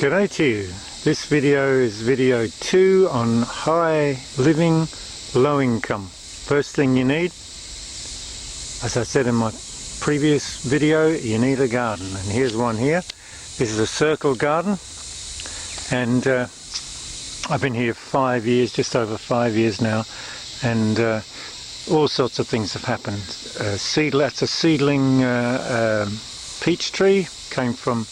G'day to you. This video is video 2 on high living, low income. First thing you need, as I said in my previous video, you need a garden, and here's one here. This is a circle garden, and I've been here 5 years, just over 5 years now, and all sorts of things have happened. That's a seedling peach tree, came from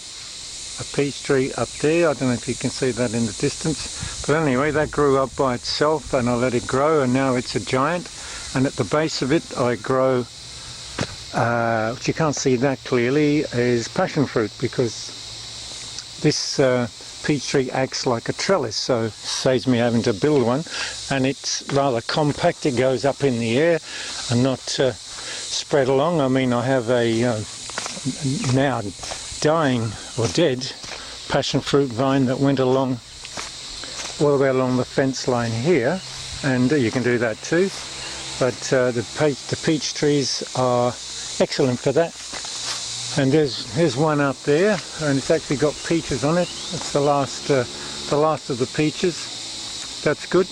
a peach tree up there. I don't know if you can see that in the distance, but anyway, that grew up by itself and I let it grow, and now it's a giant. And at the base of it I grow, which you can't see that clearly, is passion fruit, because this peach tree acts like a trellis, so it saves me having to build one, and it's rather compact. It goes up in the air and not spread along. I mean, I have a now dying or dead passion fruit vine that went along all the way along the fence line here, and you can do that too, but the peach trees are excellent for that. And there's one up there, and it's actually got peaches on it. It's the last of the peaches. That's good.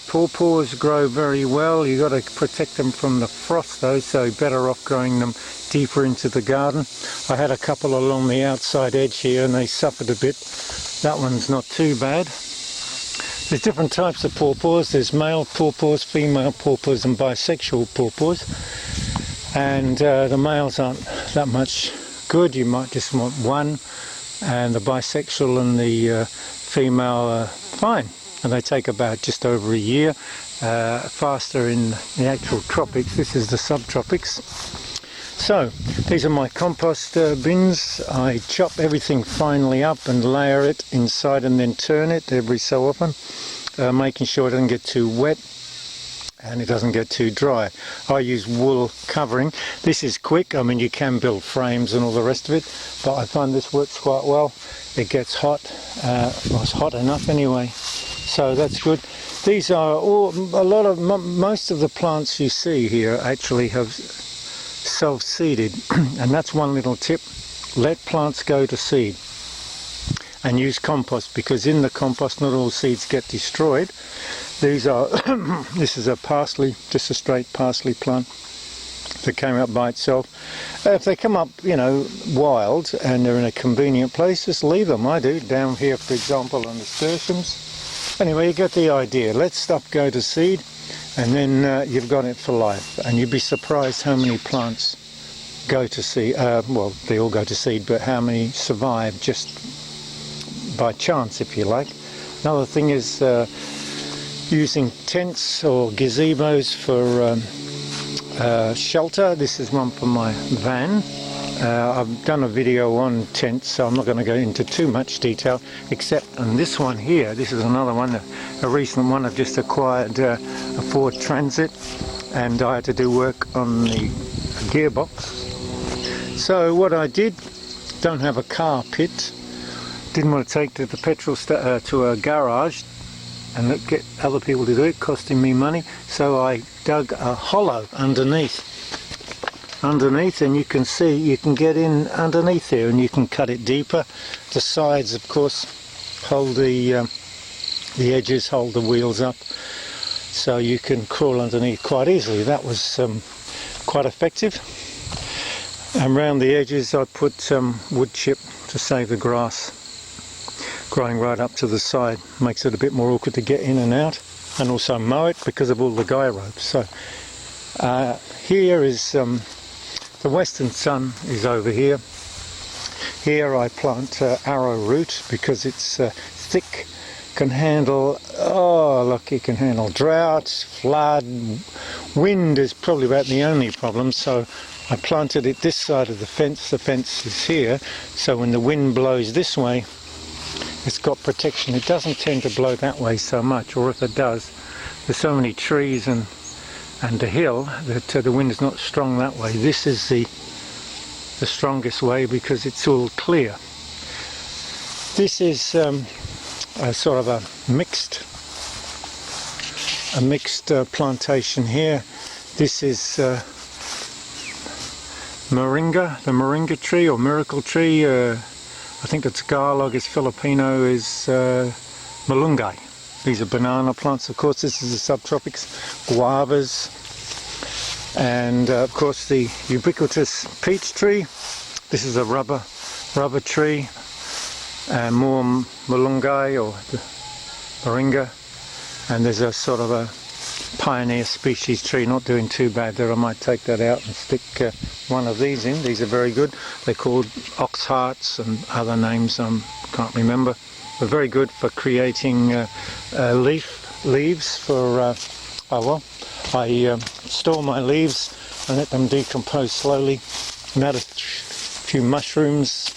Pawpaws grow very well. You've got to protect them from the frost though, so better off growing them deeper into the garden. I had a couple along the outside edge here and they suffered a bit. That one's not too bad. There's different types of pawpaws. There's male pawpaws, female pawpaws and bisexual pawpaws. And the males aren't that much good. You might just want one, and the bisexual and the female are fine. And they take about just over a year, faster in the actual tropics. This is the subtropics. So these are my compost bins. I chop everything finely up and layer it inside and then turn it every so often, making sure it doesn't get too wet and it doesn't get too dry. I use wool covering. This is quick. I mean, you can build frames and all the rest of it, but I find this works quite well. It gets hot. Well, it's hot enough anyway. So that's good. These are most of the plants you see here actually have self-seeded, and that's one little tip. Let plants go to seed and use compost, because in the compost not all seeds get destroyed. These are this is a parsley, just a straight parsley plant that came up by itself. If they come up, you know, wild and they're in a convenient place, just leave them. I do down here, for example, on nasturtiums. Anyway, you get the idea. Let stuff go to seed, and then you've got it for life. And you'd be surprised how many plants go to seed. Well, they all go to seed, but how many survive just by chance, if you like. Another thing is using tents or gazebos for shelter. This is one for my van. I've done a video on tents, so I'm not going to go into too much detail, except on this one here. This is another one, a recent one. I've just acquired a Ford Transit, and I had to do work on the gearbox. So what I did, don't have a car pit, didn't want to take to the petrol to a garage and get other people to do it, costing me money, so I dug a hollow underneath, and you can see you can get in underneath there, and you can cut it deeper. The sides, of course, hold the edges, hold the wheels up, so you can crawl underneath quite easily. That was quite effective. And around the edges I put some wood chip to save the grass growing right up to the side. Makes it a bit more awkward to get in and out, and also mow it because of all the guy ropes. So here is the western sun is over here. Here I plant arrowroot because it's thick, can handle, oh look, it can handle drought, flood, wind is probably about the only problem. So I planted it this side of the fence is here, so when the wind blows this way, it's got protection. It doesn't tend to blow that way so much, or if it does, there's so many trees and a hill that the wind is not strong that way. This is the strongest way because it's all clear. This is a sort of a mixed plantation here. This is moringa, the moringa tree or miracle tree. I think the Tagalog is Filipino, is malunggay. These are banana plants, of course. This is the subtropics. Guavas, and of course the ubiquitous peach tree. This is a rubber tree, and more malunggay or moringa, and there's a sort of a pioneer species tree, not doing too bad there. I might take that out and stick one of these in. These are very good. They're called ox hearts and other names can't remember. They're very good for creating leaves for I store my leaves and let them decompose slowly, and add a few mushrooms,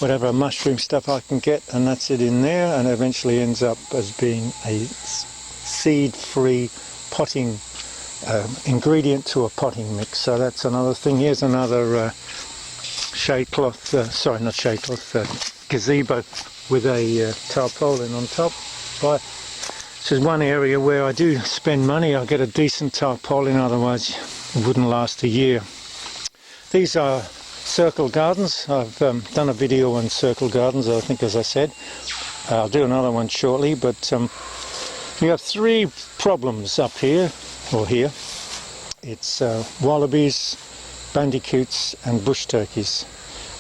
whatever mushroom stuff I can get, and that's it in there, and eventually ends up as being a seed-free potting ingredient to a potting mix. So that's another thing. Here's another shade cloth, sorry, not shade cloth, gazebo with a tarpaulin on top. Right, this is one area where I do spend money. I get a decent tarpaulin, otherwise it wouldn't last a year. These are circle gardens. I've done a video on circle gardens, I think, as I said. I'll do another one shortly, but you have three problems up here, or here. It's wallabies, bandicoots and bush turkeys.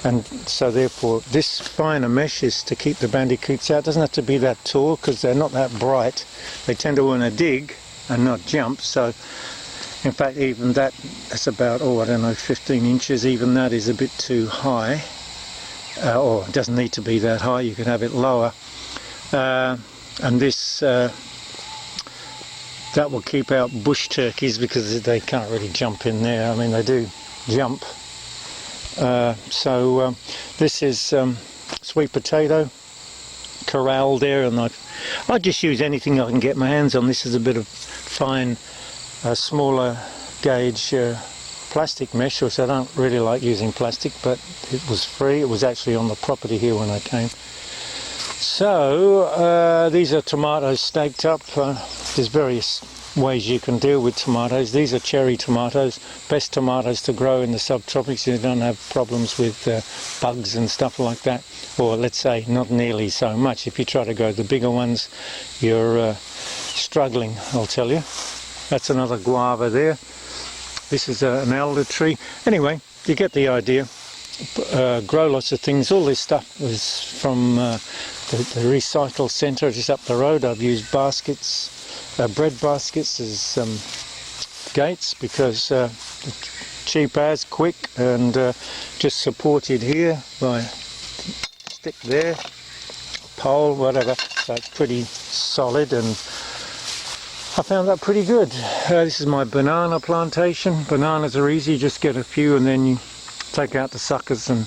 And so therefore this finer mesh is to keep the bandicoots out. It doesn't have to be that tall because they're not that bright. They tend to want to dig and not jump. So in fact even that's about, I don't know, 15 inches. Even that is a bit too high. Or it doesn't need to be that high. You can have it lower. And this that will keep out bush turkeys because they can't really jump in there. I mean, they do jump. This is sweet potato corral there, and I just use anything I can get my hands on. This is a bit of fine, smaller gauge plastic mesh, which I don't really like using plastic, but it was free. It was actually on the property here when I came. So these are tomatoes staked up. There's various ways you can deal with tomatoes. These are cherry tomatoes, best tomatoes to grow in the subtropics. You don't have problems with bugs and stuff like that, or let's say not nearly so much. If you try to grow the bigger ones, you're struggling, I'll tell you. That's another guava there. This is an elder tree. Anyway, you get the idea. Grow lots of things. All this stuff was from the recycle centre just up the road. I've used baskets, bread baskets as gates because cheap as, quick, and just supported here by stick there, pole, whatever. So it's pretty solid, and I found that pretty good. This is my banana plantation. Bananas are easy, just get a few and then you take out the suckers and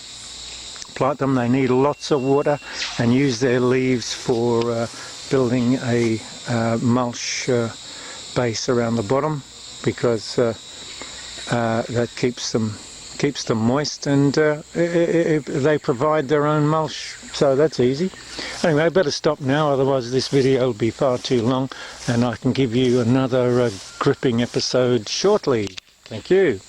plant them. They need lots of water, and use their leaves for building a mulch base around the bottom, because that keeps them moist, and they provide their own mulch, so that's easy. Anyway, I better stop now, otherwise this video will be far too long, and I can give you another gripping episode shortly. Thank you.